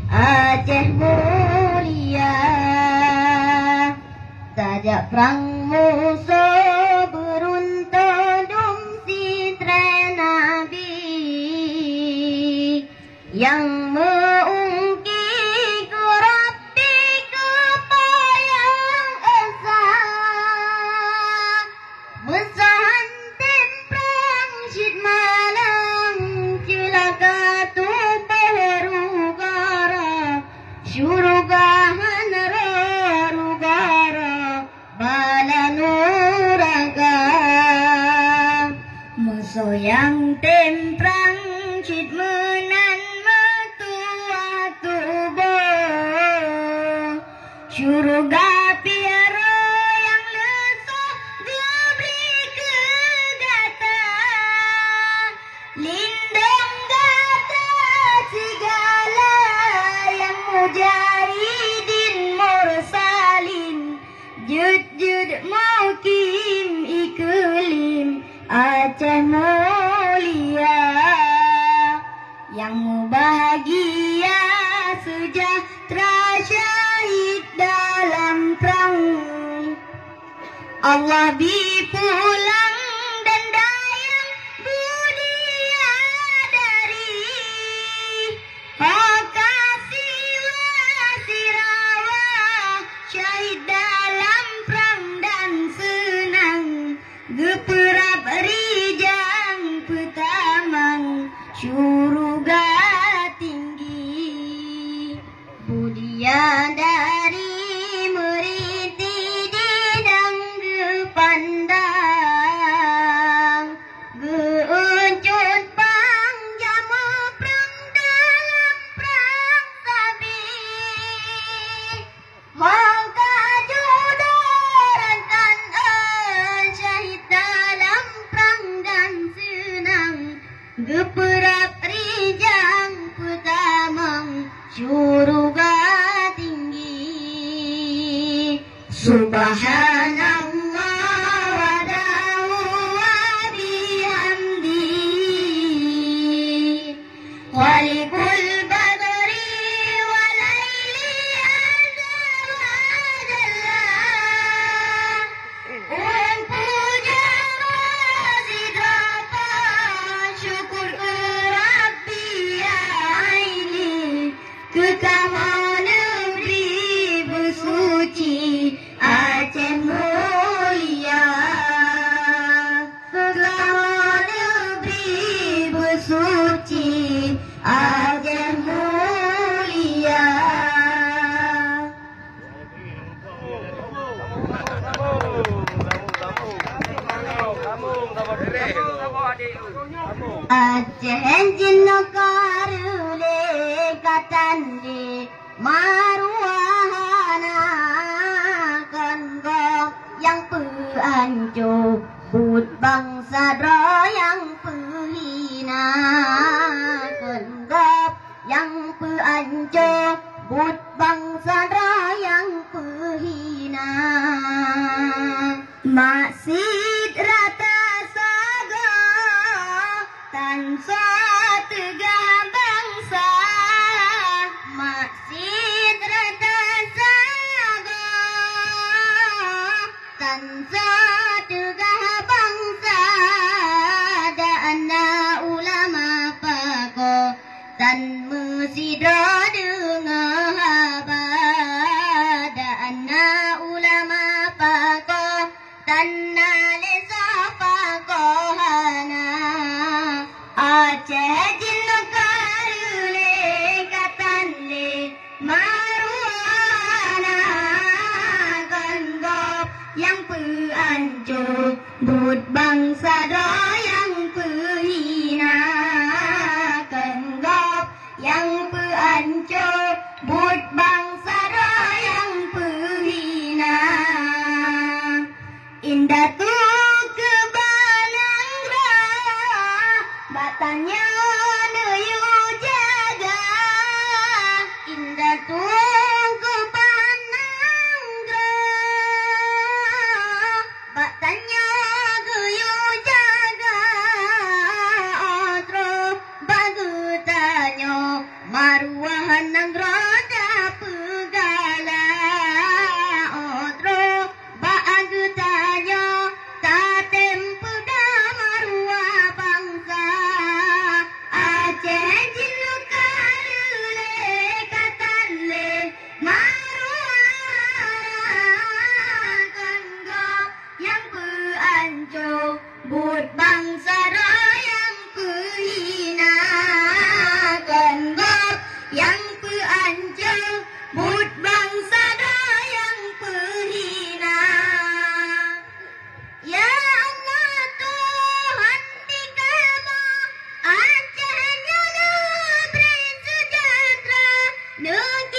Aceh mulia, sajak perang musuh beruntun sitra Nabi yang mengungkit Rabbi kepayang esa besahan temprang syid malang celaka tu syurugahan rarugara balanuraga musuh yang temprang cid menan metua tubuh syuruga piara yang lesah diberi kegata lindung gata segala yang mujahidin mursalin jud mukim iklim Aceh mulia yang bahagia sejahtera syahid dalam perang Allah bipulang dan dayang budia dari syahid dalam perang dan senang geperap rijang petamang syuruga tinggi budia dari meriti didang gepandang geuncut pang jama perang dalam perang sabi geperap rijang petamang syuruga tinggi subhanallah wa dahu wa bihamdi walikul badri wa laili azza wa jalla puja sidrapa syukur ke Rabbi ya aini kekaman negeri bersuci Aceh mulia kekaman negeri bersuci Aceh mulia. Aceh jinnakarule katande maruahana kanggo yang peanjo but bangsa yang pehina kanggo yang peanjo but bangsa yang pehina maksid rata tansa tegah bangsa maksid rata saga tansa tegah bangsa dana ulama pako tan mesida dengar dana ulama pako tanna lesa pakohana Aceh jinnakarule katanle maruana ganggop yang peanjo but bangsa yang pehina ganggop yang peanjo but bangsa yang pehina indah tu kebalang tanya neyu jaga indah tunggu pananggra bak tanya geyu jaga otro bagu tanya maruah nang roda pegala otro bagu tanya tatem peda maruah bangsa Aceh jilukarule katale maruah kanggo yang peanco but bangsa yang pehina kanggo yang peanco but bangsa yang pehina Ya Allah Tuhan di kamu Acehnya negeri sejahtera negeri